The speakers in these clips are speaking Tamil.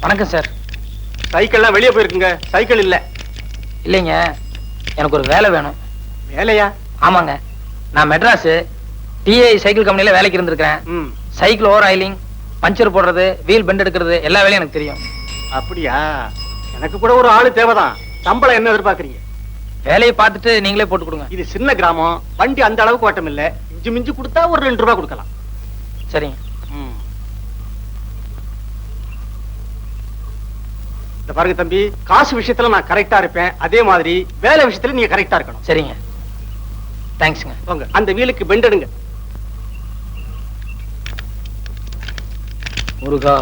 வணக்கம் சார். சைக்கிள்லாம் வெளியே போயிருக்குங்க. சைக்கிள் இல்ல. இல்லைங்க, எனக்கு ஒரு வேலை வேணும். வேலையா? ஆமாங்க, நான் மெட்ராஸ் டிஐ சைக்கிள் கம்பெனில வேலைக்கு இருந்திருக்கேன். சைக்கிள் ஓவர் ஆயிலிங், பஞ்சர் போடுறது, வீல் பெண்ட் எடுக்கிறது எல்லா வேலையும் எனக்கு தெரியும். அப்படியா? எனக்கு கூட ஒரு ஆளு தேவைதான். சம்பளம் என்ன எதிர்பார்க்கறீங்க? வேலையை பார்த்துட்டு நீங்களே போட்டு கொடுங்க. இது சின்ன கிராமம், வண்டி அந்த அளவுக்கு ஓட்டம் இல்ல. இஞ்சி மிஞ்சி கொடுத்தா ஒரு 2 ரூபாய் கொடுக்கலாம். சரிங்க. இந்த பாருங்க தம்பி, காசு விஷயத்துல நான் கரெக்டா இருப்பேன். அதே மாதிரி வேலை விஷயத்துல நீங்க கரெக்டா இருக்கணும். சரிங்க, தேங்க்ஸ்ங்க. போங்க, அந்த வீலுக்கு பெண்ட் எடுங்க. முருகா.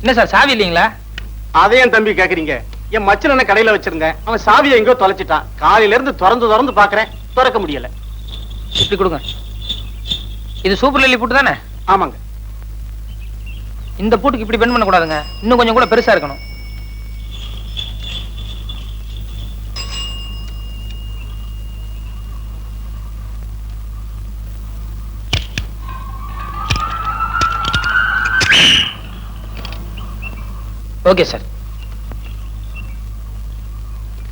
என்ன சார், சாவி இல்லீங்களா? அதையும் தம்பி கேக்குறீங்க? என் மச்சன கடையில வச்சிருந்தேன். அவன் சாவியை எங்கோ தொலைச்சிட்டான். காலையில இருந்து திறந்து பாக்குறேன், திறக்க முடியல. இப்படி கொடுங்க. இது சூப்பர் லில்லி பூட்டு தானே? ஆமாங்க. இந்த பூட்டுக்கு இப்படி பெண்ட் பண்ண கூடாதுங்க, இன்னும் கொஞ்சம் கூட பெருசா இருக்கணும். Okay sir.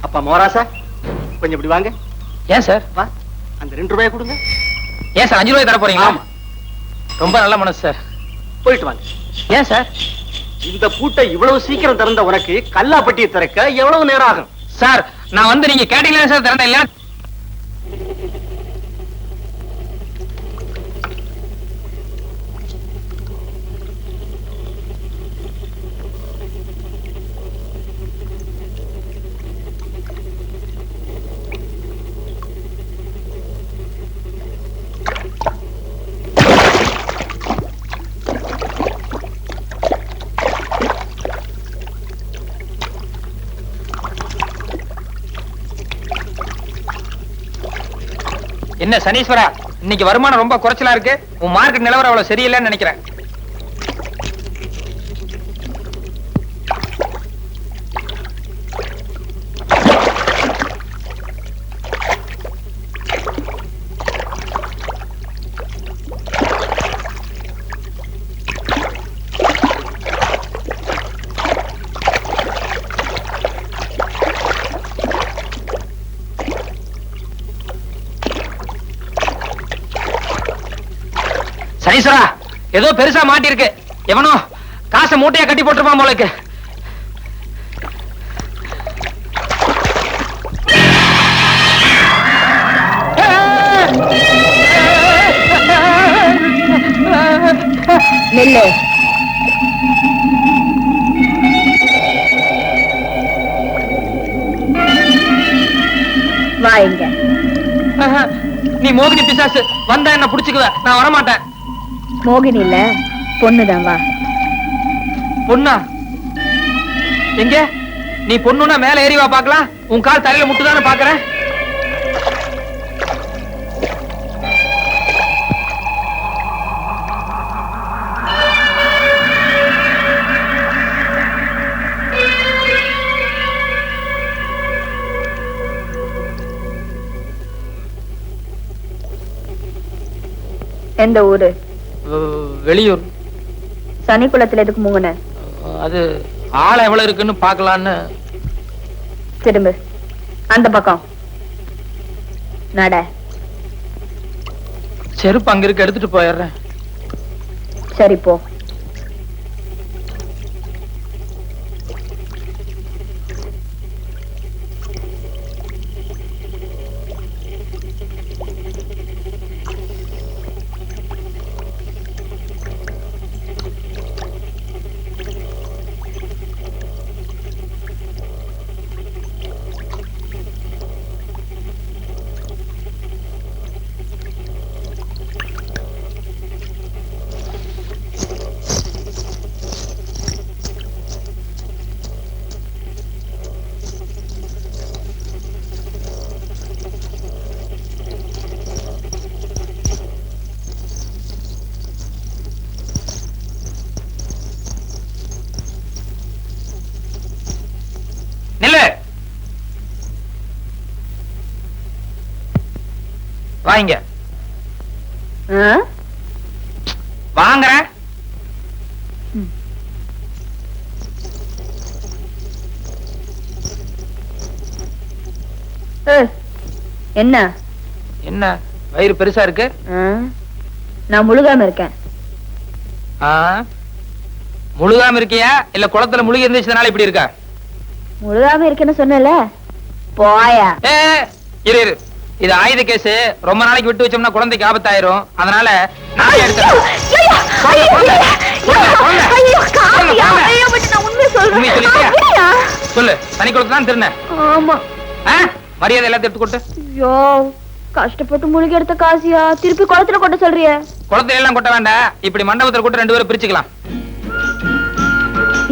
அப்பா மோராசா, கொஞ்சம் இப்படி வாங்க. ஏன் சார்? வா, அந்த 2 ரூபாய் கொடுங்க. ஏன் சார் 5 ரூபாய் தர போறீங்களா? ரொம்ப நல்ல மனசு சார். போயிட்டு வாங்க. ஏன் சார்? இந்த பூட்டை இவ்வளவு சீக்கிரம் திறந்த உனக்கு கல்லாப்பட்டியை திறக்க எவ்வளவு நேரம் ஆகும்? சார், நான் வந்து நீங்க கேட்டீங்களா சார் திறந்த இல்ல? என்ன சனீஸ்வரா, இன்னைக்கு வருமானம் ரொம்ப குறைச்சலா இருக்கு. உன் மார்க்கெட் நிலவரம் அவ்வளவு சரியில்லைன்னு நினைக்கிறேன். சனீஸ்வரா, ஏதோ பெருசா மாட்டி இருக்கு. எவனோ காசை மூட்டையா கட்டி போட்டுருப்பான் போலக்கு. நெல்லு வாங்க. நீ மோகினி பிசாசு, வந்தா என்ன புடிச்சுக்குவ, நான் வரமாட்டேன். மோகினி இல்ல, பொண்ணுதான். வா. பொண்ணா? எங்க? நீ பொண்ணுன்னா மேல ஏறி வா பாக்கலாம். உன் கால் தலையில முட்டுதானே பாக்குறேன். எந்த ஊரு? வெளியூர். சனிக்குளத்துல எதுக்கு மூங்குன? அது ஆளம் எவ்வளவு இருக்குன்னு பாக்கலான்னு. திரும்ப அந்த பக்கம் நட. செருப்பு அங்க இருக்கு, எடுத்துட்டு போயிடுறேன். சரி போ. வாங்க ஆ? வாங்குறேன். ஏய், என்ன என்ன வயிறு பெருசா இருக்கு? ஆ? நான் முழுகாம இருக்கேன். ஆ? முழுகாம இருக்கியா இல்ல குளத்துல முழுகி இருந்துச்சதுனால இப்படி இருக்கா? முழுகாம இருக்கேன்னு சொன்னல, போயா. ஏ, இரு இரு, இது ஆயுத கேஸ். ரொம்ப நாளைக்கு விட்டு வச்சோம்னா குழந்தைக்கு ஆபத்தாயிரும். அதனால நானே எடுத்துறேன். உண்மையை சொல்லிட்டியா? சொல்லு, தனி குளத்துல தான் திருநேன். ஆமா. மரியாதை எல்லாத்தையும் எடுத்து கொட்டு. ஐயோ, கஷ்டப்பட்டு முழுகி எடுத்த காசியா திருப்பி குளத்துல கொட்ட சொல்றிய? குளத்துல எல்லாம் கொட்ட வேண்டாம், இப்படி மண்டபத்துல கொட்டு 2 பேரும் பிரிச்சுக்கலாம்.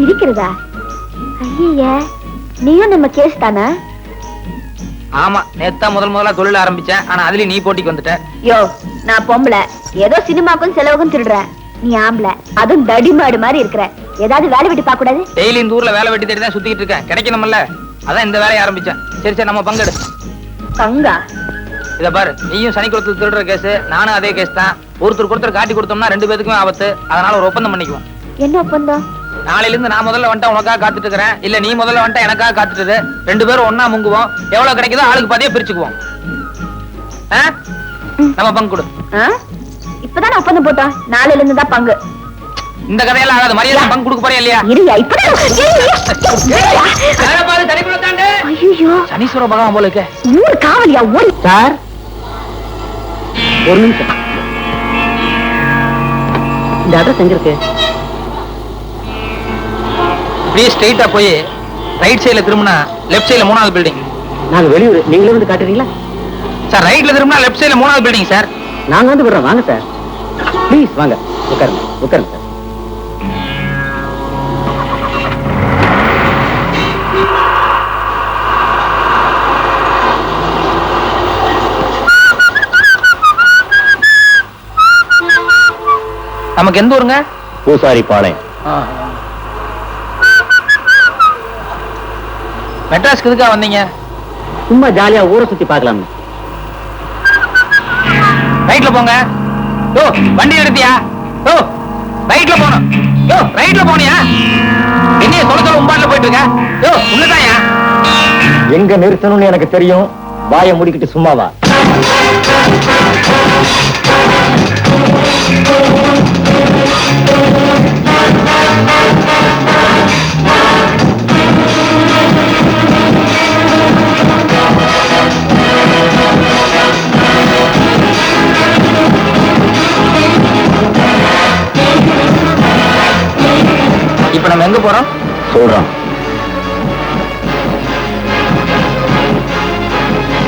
இருக்கிறதா? ஐய, நீயும் நம்ம கேஸ் தானே? ஆமா, நேத்தா முதல்ல தொழில் ஆரம்பிச்சேன். ஆனா அதுலயும் நீ போட்டிக்கு வந்துட்ட. யோ, நான் பொம்பளை, ஏதோ சினிமாக்கும் செலவுக்கும் திருடுறேன். நீ ஆம்பளை, அதுவும் தடிமாடு மாதிரி இருக்கிற. ஏதாவது வேலை விட்டு பார்க்க கூடாது? டெய்லி இந்த ஊர்ல வேலை வெட்டி தேடி தான் சுத்திக்கிட்டு இருக்கேன். கிடைக்கணும்ல, அதான் இந்த வேலையை ஆரம்பிச்சேன். சரி சரி, நம்ம பங்கெடு. பங்கா? இத பாரு, நீயும் சனிக்குளத்துல திருடுற கேஸ், நானும் அதே கேஸ் தான். ஒருத்தர் காட்டி கொடுத்தோம்னா 2 பேத்துக்குமே ஆபத்து. அதனால ஒரு ஒப்பந்தம் பண்ணிக்குவோம். என்ன ஒப்பந்தம்? நாளையில இருந்து நான் முதல்ல வந்துட்டா உனக்காக காத்துட்டு இருக்கிறேன், இல்ல நீ முதல்ல வந்துட்டா எனக்காக காத்துட்டு. 2 பேரும் ஒன்னா முங்குவோம். எவ்வளவு கிடைக்குதோ ஆளுக்கு பாதியா பிரிச்சுக்குவோம். நம்ம பங்கு கொடு. இப்பதான் ஒப்பந்தம் போட்டோம், நாளையில இருந்து தான் பங்கு. இந்த கதையெல்லாம் ஆகாது. மரியாதை பங்கு கொடுக்க போறியா இல்லையா? இருயா, இப்பதான். ஐயோ, சனீஸ்வர பகவான் போல இருக்க. ஊர் காவலியா? ஓடி சார், ஒரு நிமிஷம். இந்த அட்ரஸ் எங்க இருக்கு? அப்படியே ஸ்ட்ரைட்டா போய் ரைட் சைடுல திரும்பினா லெஃப்ட் சைடுல 3வது பில்டிங். நாங்க வெளியூர், நீங்களே வந்து காட்டுறீங்களா? சார், ரைட்ல திரும்பினா லெஃப்ட் சைடுல 3வது பில்டிங் சார். நாங்க வந்து விடுறோம், வாங்க சார். ப்ளீஸ் வாங்க, உட்காருங்க உட்காருங்க சார். நமக்கு எந்த ஊருங்க? பூசாரி பாளையம். மெட்ராஸ்க்கு எதுக்கா வந்தீங்க? சும்மா ஜாலியா ஊரை சுத்தி பார்க்கலாம். ரைட்ல போங்க. யோ, வண்டி எடுத்தியா? யோ, ரைட்ல போணும். யோ, ரைட்ல போனியா? என்னைய சொல்ல உம்பாட்ல போயிட்டு இருக்க? யோ, உள்ளதாயா? எங்க நிறுத்தணும்னு எனக்கு தெரியும். வாயை முடிக்கிட்டு சும்மாவா? இப்ப நம்ம எங்க போறோம்? சொல்றோம்.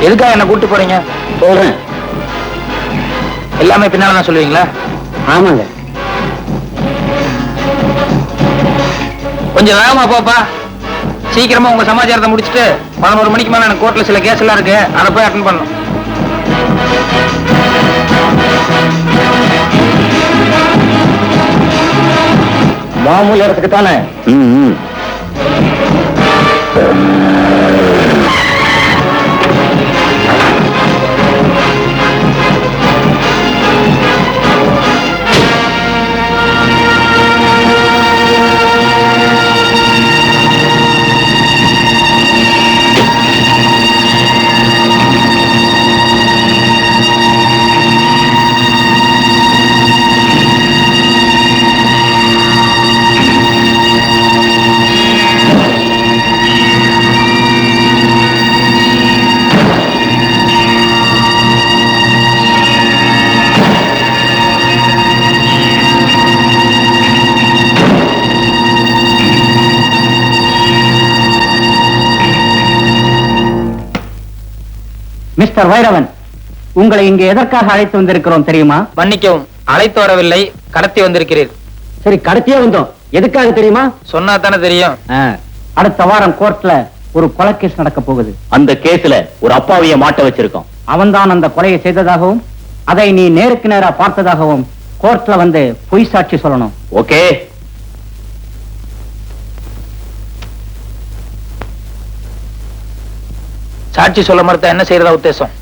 எதுக்காக என்ன கூட்டு போறீங்க? சொல்றேன். எல்லாமே பின்னால தான் சொல்லுவீங்களா? ஆமாங்க. கொஞ்சம் வேகமா போப்பா. சீக்கிரமா உங்க சமாச்சாரத்தை முடிச்சுட்டு 11 மணிக்கு மேல எனக்கு கோர்ட்ல சில கேஸ் எல்லாம் இருக்கு, அதை போய் அட்டெண்ட் பண்ணணும். மாமூல் இடத்துக்கு தானே? மிஸ்டர் வைரவன், உங்களை இங்கே எதற்காக அழைத்து வந்திருக்கிறோம் தெரியுமா? மன்னிக்கவும், அழைத்து வரவில்லை, கடத்தி வந்திருக்கிறீர். சரி, கடத்தியே வந்தோம். எதுக்காக தெரியுமா? சொன்னா தானே தெரியும். அடுத்த வாரம் கோர்ட்ல ஒரு கொலை கேஸ் நடக்க போகுது. அந்த கேஸ்ல ஒரு அப்பாவிய மாட்ட வச்சிருக்கோம். அவன்தான் அந்த கொலையை செய்ததாகவும் அதை நீ நேருக்கு நேரா பார்த்ததாகவும் கோர்ட்ல வந்து பொய் சாட்சி சொல்லணும். ஓகே? சாட்சி சொல்ல மறுத்தா என்ன செய்யறதா உத்தேசம்?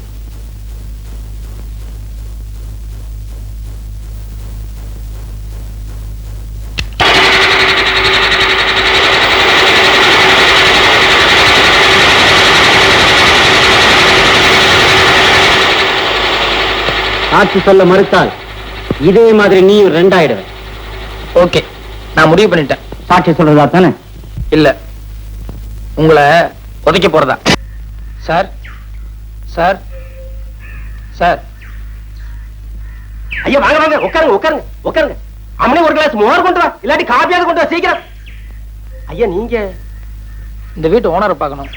சாட்சி சொல்ல மறுத்தால் இதே மாதிரி நீயும் ரெண்டாயிடுவ. ஓகே, நான் முடிவு பண்ணிட்டேன். சாட்சி சொல்றதா தானே? இல்ல, உங்களை உதைக்க போறதா. Sir sir sir. ஐயா வாங்க வாங்க, உட்காருங்க உட்காருங்க உட்காருங்க. அம்மனே ஒரு கிளாஸ் மோர் கொண்டு வா, இல்லாட்டி காப்பியாவது கொண்டு வா சீக்கிரம். ஐயா நீங்க இந்த வீட்டு ஓனரை பார்க்கணும்.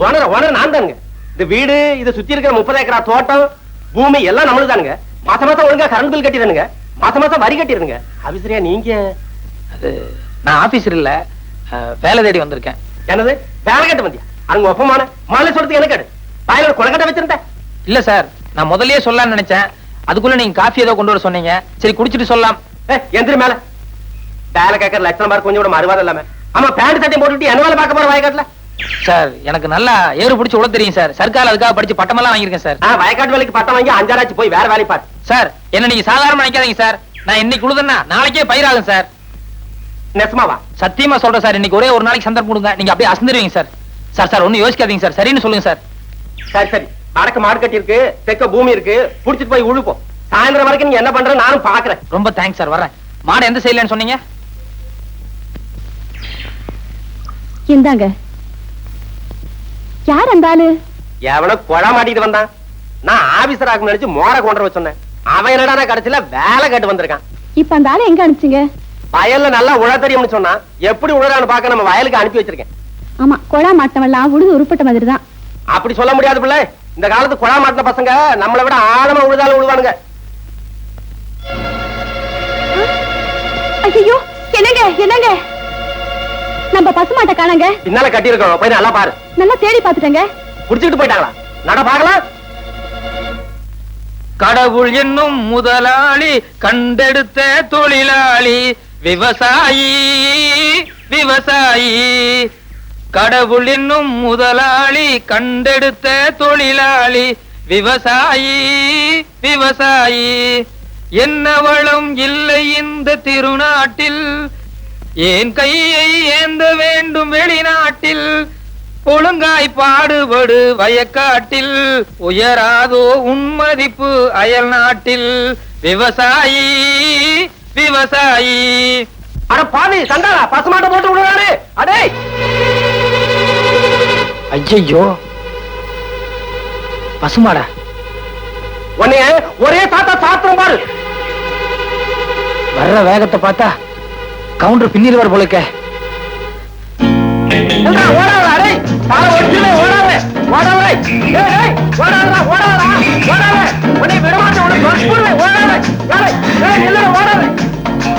ஓனர் நான் தானுங்க. இந்த வீடு இதை சுத்தி இருக்கிற 30 ஏக்கரா தோட்டம் பூமி எல்லாம் நம்மளுக்கு தானுங்க. மாசம் மாசம் ஒழுங்கா கரண்ட் பில் கட்டிடுங்க, மாசம் மாசம் வரி கட்டிடுங்க. ஆபீசரியா நீங்க? அது நான் ஆபீசர் இல்ல, வேலை தேடி வந்திருக்கேன். என்னது வேலை கட்ட வந்தியா? அங்க ஒப்பமான மாலை சொல்றதுக்கு எனக்கு வாயில கொலக்கட்டை வச்சிருந்தேன். இல்ல சார், நான் முதல்லயே சொல்லலாம்னு நினைச்சேன். அதுக்குள்ள நீங்க காஃபி ஏதோ கொண்டு வர சொன்னீங்க. சரி குடிச்சிட்டு சொல்லலாம். எந்திரி மேல. வேலை கேட்கற லட்சணம் பாரு, கொஞ்சம் கூட மறுவாதம் இல்லாம. ஆமா பேண்ட் சட்டையும் போட்டுட்டு என்ன வேலை பார்க்க போற வயக்காட்டுல? சார் எனக்கு நல்லா ஏறு பிடிச்சு உள்ள தெரியும் சார். சர்க்கார் அதுக்காக படிச்சு பட்டமெல்லாம் வாங்கியிருக்கேன் சார். வயக்காட்டு வேலைக்கு பட்டம் வாங்கி 5 ஆச்சு போய் வேற வேலை பாரு. சார் என்ன நீங்க சாதாரணமா நினைக்காதீங்க சார். நான் இன்னைக்கு உழுதுன்னா நாளைக்கே பயிராகும் சார். நெசமாவா? சத்தியமா சொல்றேன் சார். இன்னைக்கு ஒரே ஒரு நாளைக்கு சந்தர்ப்பம் கொடுங்க, நீங்க அப்படியே அசந்துருவீங்க சார். சார் சார் ஒன்னும் யோசிக்காதீங்க சார், சரின்னு சொல்லுங்க சார். சரி சரி, வடக்கு மாடு கட்டி இருக்கு, தெற்க பூமி இருக்கு, புடிச்சிட்டு போய் உழுப்போம். சாயந்தரம் வரைக்கும் நீங்க என்ன பண்ற நானும் பாக்குறேன். ரொம்ப தேங்க்ஸ் சார், வரேன். மாடு எந்த சைடுலன்னு சொன்னீங்க? இந்தாங்க. யார் அந்த ஆளு? எவனோ கொலை மாட்டிட்டு வந்தான். நான் ஆபீசர் ஆகும் நினைச்சு மோர கொண்டு வர சொன்னேன். அவன் என்னடா கடைசியில வேலை கேட்டு வந்திருக்கான். இப்ப அந்த ஆளு எங்க அனுப்பிச்சீங்க? வயல்ல நல்லா உழ தெரியும்னு சொன்னா, எப்படி உழறான்னு பாக்க நம்ம வயலுக்கு அனுப்பி வச்சிருக்கேன். ஆமா, கொழா மாட்டவெல்லாம் உழுது உருப்பட்ட மாதிரி தான். அப்படி சொல்ல முடியாது பிள்ளை. இந்த காலத்து கொழா மாட்டின பசங்க நம்மளை விட ஆழமா உழுதாலும் உழுவானுங்க. ஐயோ, என்னங்க என்னங்க, நம்ம பசுமாட்டை காணங்க. பின்னால கட்டி இருக்கோம், போய் நல்லா பாரு. நல்லா தேடி பாத்துட்டேங்க. குடிச்சிட்டு போயிட்டாங்களா? நட பாக்கலாம். கடவுள் என்னும் முதலாளி, கண்டெடுத்த தொழிலாளி, விவசாயி விவசாயி. கடவுள் என்னும் முதலாளி, கண்டெடுத்த தொழிலாளி, விவசாயி விவசாயி. என்ன வளம் இல்லை இந்த திருநாட்டில், ஏன் கையை ஏந்த வேண்டும் வெளிநாட்டில். ஒழுங்காய் பாடுபடு வயக்காட்டில், உயராதோ உன்மதிப்பு அயல் நாட்டில். விவசாயி விவசாயி. அட பாவி சண்டாளா, பசுமாட்டை போட்டு விடுறாரு. அடே ஐயோ, பசுமாடா? உன்னைய ஒரே சாத்தா சாத்திரம் பாரு. வர்ற வேகத்தை பார்த்தா கவுண்டர் பின்னில் வர போலக்க. ஓடாத அடே, பால ஒடிச்சுலே ஓடாத ஓடாத. ஏய் ஏய் ஓடாதடா ஓடாதடா ஓடாத. உன்னை விடமாட்டேன், உன்னை கொல்லுவேன். ஓடாத ஏய் ஏய் நில்லுடா, ஓடாத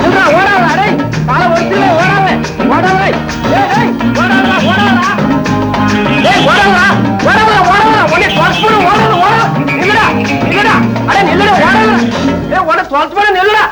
நில்லுடா, ஓடாத அடே, பால ஒடிச்சுலே ஓடாத ஓடாத. ஏய் ஏய் ஓடாதடா ஓடாதடா. ஏய் ஓடாதடா ஓடாதடா ஓடாத. உன்னை கொல்லுவேன். ஓடாத ஓடாத. நில்லுடா நில்லுடா அடே, நில்லுடா ஓடாத. ஏய் உன்னை கொல்லுவேன், நில்லுடா.